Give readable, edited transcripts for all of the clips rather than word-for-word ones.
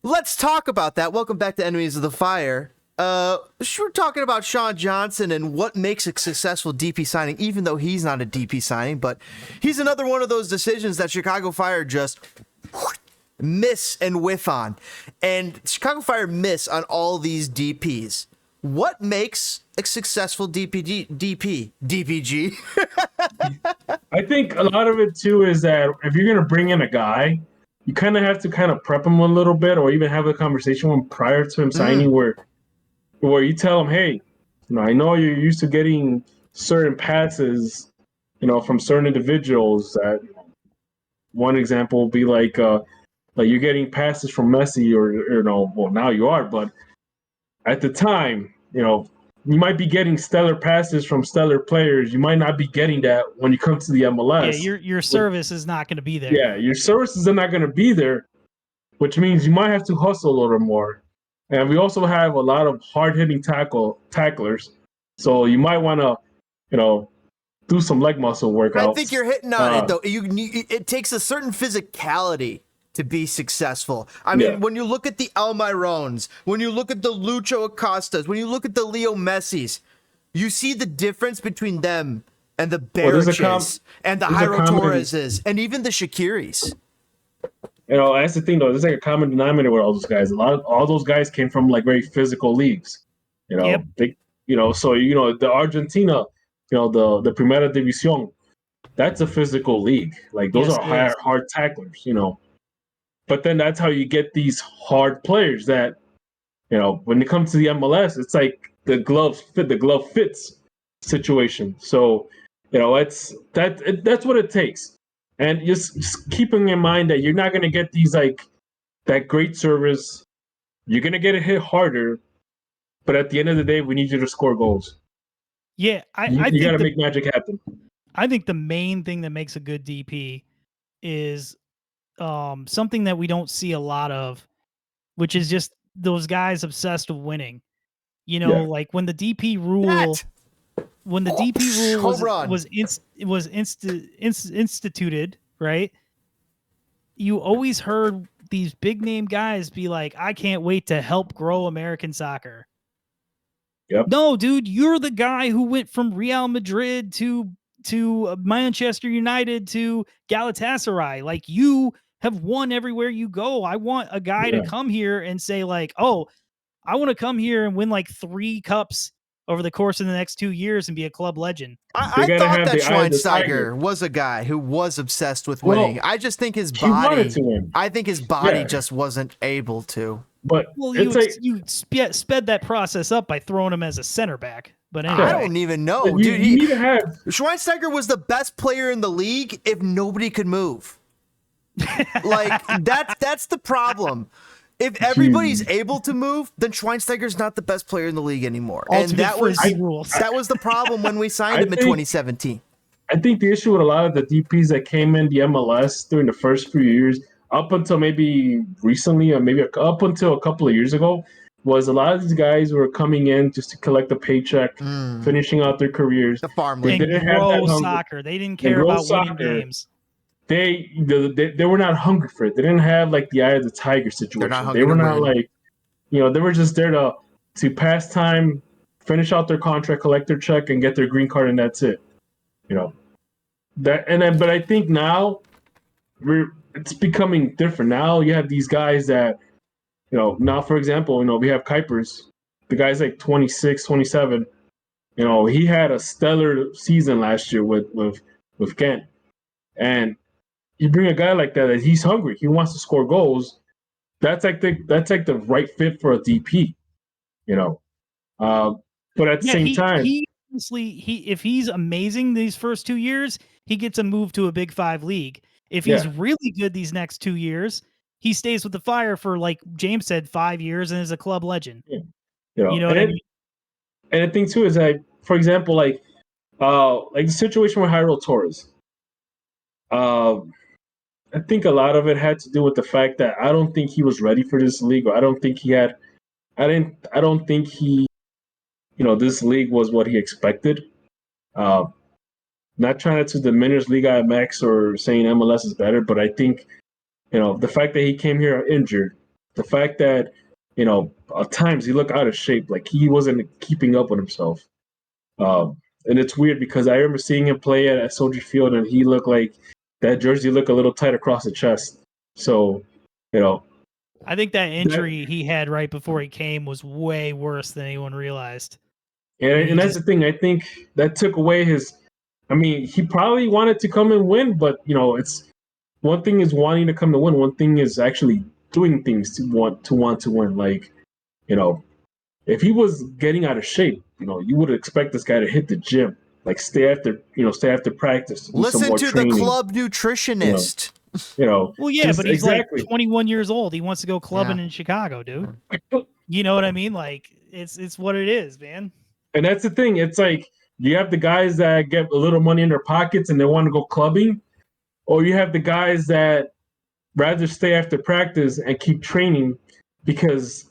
let's talk about that. Welcome back to Enemies of the Fire. We're talking about Sean Johnson and what makes a successful DP signing, even though he's not a DP signing, but he's another one of those decisions that Chicago Fire just miss and whiff on. And Chicago Fire miss on all these DPs. What makes a successful DPG? I think a lot of it, too, is that if you're going to bring in a guy, you kind of have to kind of prep him a little bit or even have a conversation with him prior to him signing where you tell him, hey, I know you're used to getting certain passes, from certain individuals. That one example would be like you're getting passes from Messi or well, now you are, but at the time, you might be getting stellar passes from stellar players. You might not be getting that when you come to the MLS. Yeah, your service is not going to be there. Yeah, your services are not going to be there, which means you might have to hustle a little more. And we also have a lot of hard-hitting tacklers, so you might want to, do some leg muscle workouts. I think you're hitting on it, though. It takes a certain physicality to be successful. I mean, when you look at the Almirones, when you look at the Lucho Acostas, when you look at the Leo Messis, you see the difference between them and the Beriches and the Jairo Torreses and even the Shakiris. That's the thing, though. There's like a common denominator with all those guys. All those guys came from like very physical leagues. Yep. So the Argentina, the Primera División, that's a physical league. Like those are hard tacklers. But then that's how you get these hard players that, when it comes to the MLS, it's like the glove fits situation. So, that's what it takes. And just keeping in mind that you're not going to get these that great service. You're going to get it hit harder, but at the end of the day, we need you to score goals. Yeah, you got to make magic happen. I think the main thing that makes a good DP is something that we don't see a lot of, which is just those guys obsessed with winning. Like when the DP rule. When the DP rule was instituted, right? You always heard these big name guys be like, "I can't wait to help grow American soccer." Yep. No, dude, you're the guy who went from Real Madrid to Manchester United to Galatasaray. Like you have won everywhere you go. I want a guy to come here and say like, "Oh, I want to come here and win like 3 cups over the course of the next 2 years and be a club legend." I thought that Schweinsteiger was a guy who was obsessed with winning. I just think his body. I think his body just wasn't able to. But you sped that process up by throwing him as a center back. But anyway. I don't even know, dude. Schweinsteiger was the best player in the league if nobody could move. Like that's the problem. If everybody's able to move, then Schweinsteiger's not the best player in the league anymore. And that was the problem when we signed him in 2017. I think the issue with a lot of the DPs that came in the MLS during the first few years, up until maybe recently or maybe up until a couple of years ago, was a lot of these guys were coming in just to collect a paycheck, finishing out their careers. The farm league. They didn't grow soccer. They didn't care about winning games. They were not hungry for it. They didn't have like the eye of the tiger situation. They were not like, they were just there to pass time, finish out their contract, collect their check, and get their green card, and that's it. But I think now it's becoming different. Now you have these guys that, now for example, we have Kuipers. The guy's like 26, 27. He had a stellar season last year with Ghent, and you bring a guy like that he's hungry. He wants to score goals. That's like the right fit for a DP, But at the same time, if he's amazing these first 2 years, he gets a move to a Big 5 league. If he's really good these next 2 years, he stays with the Fire for, like James said, 5 years and is a club legend. Yeah. You know what I mean? And the thing too is that, for example, like the situation with Jairo Torres. I think a lot of it had to do with the fact that I don't think he was ready for this league, or I don't think he, this league was what he expected. Not trying to diminish Liga MX or saying MLS is better, but I think, the fact that he came here injured, The fact that, at times he looked out of shape, like he wasn't keeping up with himself. And it's weird because I remember seeing him play at Soldier Field, and he looked like that jersey looked a little tight across the chest. So, I think that injury he had right before he came was way worse than anyone realized. And that's the thing. I think that took away his. I mean, he probably wanted to come and win, but it's one thing is wanting to come to win. One thing is actually doing things to want to win. Like, if he was getting out of shape, you would expect this guy to hit the gym, like stay after practice. Listen to training, the club nutritionist. Well, yeah, but he's exactly. like 21 years old. He wants to go clubbing in Chicago, dude. You know what I mean? Like, it's what it is, man. And that's the thing. It's like you have the guys that get a little money in their pockets and they want to go clubbing, or you have the guys that rather stay after practice and keep training because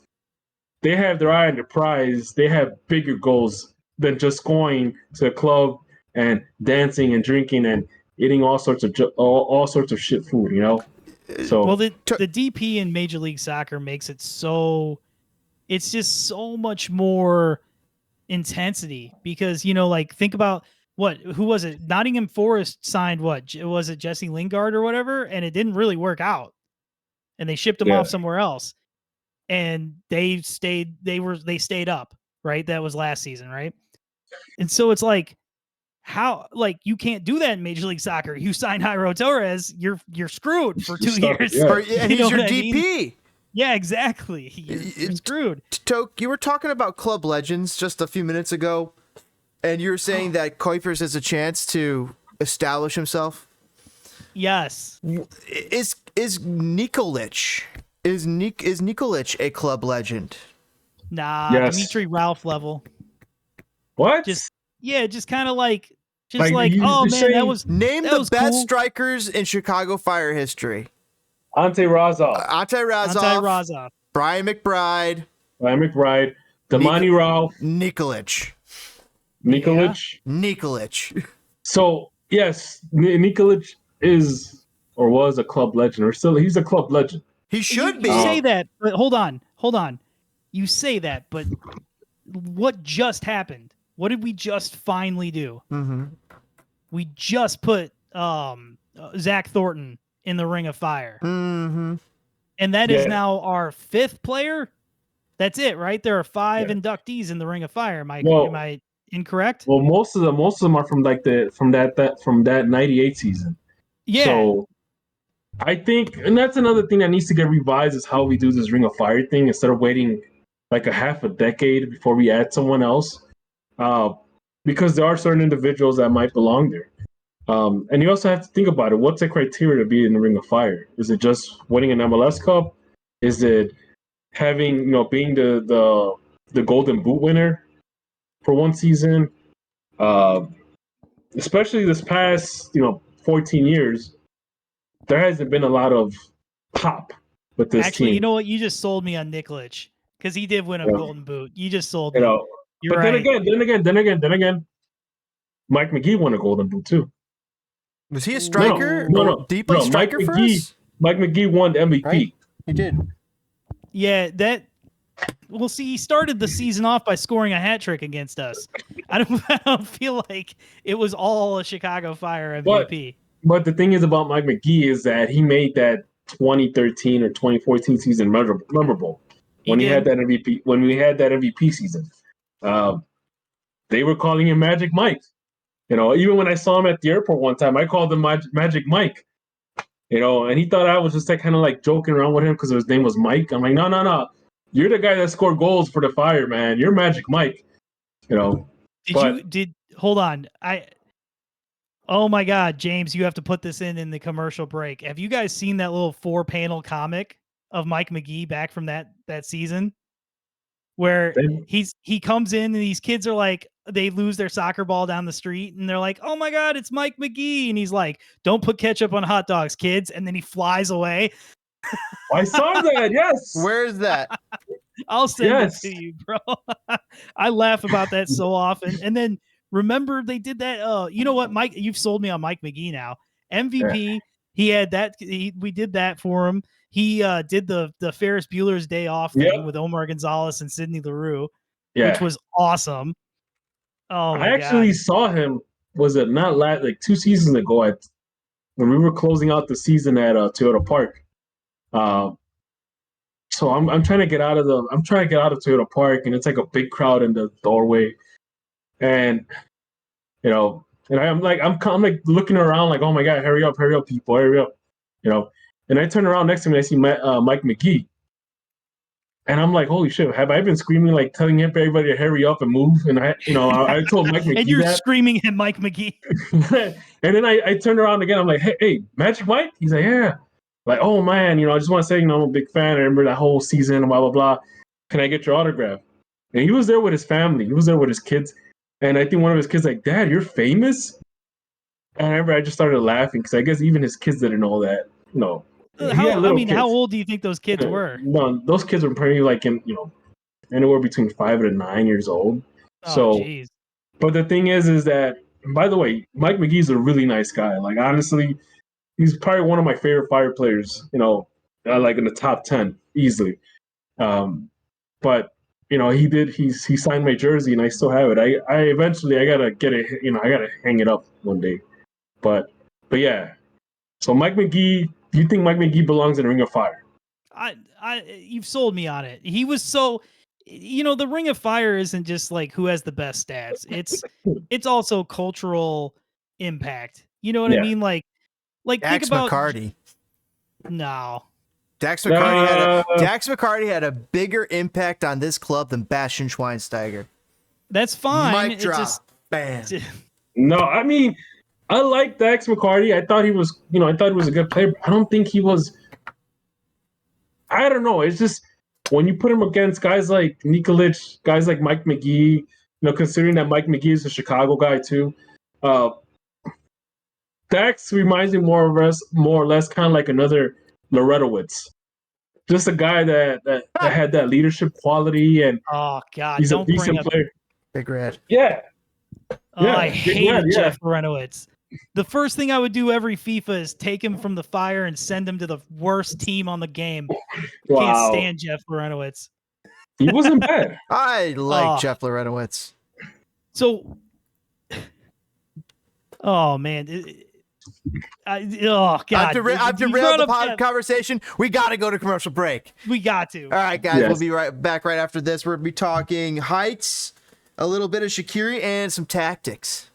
they have their eye on the prize. They have bigger goals than just going to a club and dancing and drinking and eating all sorts of shit food. So well, the DP in Major League Soccer makes it so. It's just so much more intensity because like think about who was it? Nottingham Forest signed was it Jesse Lingard or whatever, and it didn't really work out, and they shipped him off somewhere else, and they stayed up, right? That was last season, right? And so it's like how you can't do that in Major League Soccer. You sign Jairo Torres, you're screwed for 2 years. Yeah. And he's your DP. Mean? Yeah, exactly. You're screwed. Toke, you were talking about club legends just a few minutes ago, and you were saying that Kuipers has a chance to establish himself. Yes. Is Nikolic Nikolic a club legend? Nah, yes. Dimitri Ralph level. What? Just kind of like that was name that the was best cool. strikers in Chicago Fire history. Ante Razov, Brian McBride, Damani Ralph, Nikolic. So yes, Nikolic is or was a club legend, or still he's a club legend. He should be. You say that, but hold on. You say that, but what just happened? What did we just finally do? Mm-hmm. We just put Zach Thornton in the Ring of Fire. Mm-hmm. And that is now our 5th player. That's it, right? There are 5 inductees in the Ring of Fire. Am I incorrect? Well, most of them are from that 98 season. Yeah. So I think, and that's another thing that needs to get revised is how we do this Ring of Fire thing instead of waiting like a half a decade before we add someone else. Because there are certain individuals that might belong there. And you also have to think about it. What's the criteria to be in the Ring of Fire? Is it just winning an MLS Cup? Is it having, being the Golden Boot winner for one season? Especially this past, 14 years, there hasn't been a lot of pop with this team. Actually, you know what? You just sold me on Nikolic because he did win a Golden Boot. You just sold me. You're but right. then again, Mike McGee won a Golden Boot too. Was he a striker? No. Deeply striker for us? Mike McGee won the MVP. Right? He did. Yeah, well, see, he started the season off by scoring a hat trick against us. I don't feel like it was all a Chicago Fire MVP. But the thing is about Mike McGee is that he made that 2013 or 2014 season memorable. When he had that MVP, when we had that MVP season, they were calling him Magic Mike. Even when I saw him at the airport one time, I called him Magic Mike. And he thought I was just kind of like joking around with him because his name was Mike. I'm like, no. You're the guy that scored goals for the Fire, man. You're Magic Mike. Hold on. Oh my God, James, you have to put this in the commercial break. Have you guys seen that little 4-panel comic of Mike McGee back from that season? Where he comes in and these kids are like, they lose their soccer ball down the street and they're like, oh my God, it's Mike McGee. And he's like, don't put ketchup on hot dogs, kids. And then he flies away. I saw that. Yes. Where is that? I'll send it to you, bro. I laugh about that so often. And then remember they did that. You know what, Mike, you've sold me on Mike McGee now. MVP. He had that. We did that for him. He did the Ferris Bueller's Day Off thing with Omar Gonzalez and Sidney LaRue, which was awesome. Oh my I actually saw him. Was it not like 2 seasons ago? When we were closing out the season at Toyota Park. So I'm trying to get out of Toyota Park, and it's like a big crowd in the doorway, and and I'm like looking around like, oh my god, hurry up, people, hurry up, and I turn around next to me, I see Mike McGee, and I'm like, holy shit, have I been screaming like telling everybody to hurry up and move? And I told Mike McGee and you're that. Screaming at Mike McGee. And then I turned around again. I'm like, hey, Magic Mike? He's like, yeah. Like, oh man, I just want to say, I'm a big fan. I remember that whole season, blah blah blah. Can I get your autograph? And he was there with his family. He was there with his kids. And I think one of his kids like, Dad, you're famous. And I remember I just started laughing because I guess even his kids didn't know that. How old do you think those kids were? No, those kids were probably like anywhere between 5 and 9 years old. Oh, jeez. But the thing is that, by the way, Mike McGee's a really nice guy. Like, honestly, he's probably one of my favorite Fire players, like in the top 10 easily. But he signed my jersey and I still have it. I eventually gotta get it. I gotta hang it up one day. But yeah. So Mike McGee, do you think Mike McGee belongs in the Ring of Fire? You've sold me on it. He was so, the Ring of Fire isn't just like who has the best stats. It's also cultural impact. You know what I mean? Like Dax think about McCarty. No. Dax McCarty had a bigger impact on this club than Bastian Schweinsteiger. That's fine. Mic drop. Bam. No, I mean, I like Dax McCarty. I thought he was a good player. But I don't think he was. I don't know. It's just when you put him against guys like Nikolic, guys like Mike McGee. Considering that Mike McGee is a Chicago guy too. Dax reminds me more or less kind of like another Loretowitz. Just a guy that had that leadership quality, and oh god, he's a decent player. Big Red. Yeah. I hated Jeff Renowitz. The first thing I would do every FIFA is take him from the Fire and send him to the worst team on the game. Wow. Can't stand Jeff Renowitz. He wasn't bad. I like Jeff Lorenowitz. So, oh man. God. After the conversation, we got to go to commercial break. We got to. All right, guys, We'll be back right after this. We're going to be talking heights, a little bit of Shaqiri, and some tactics.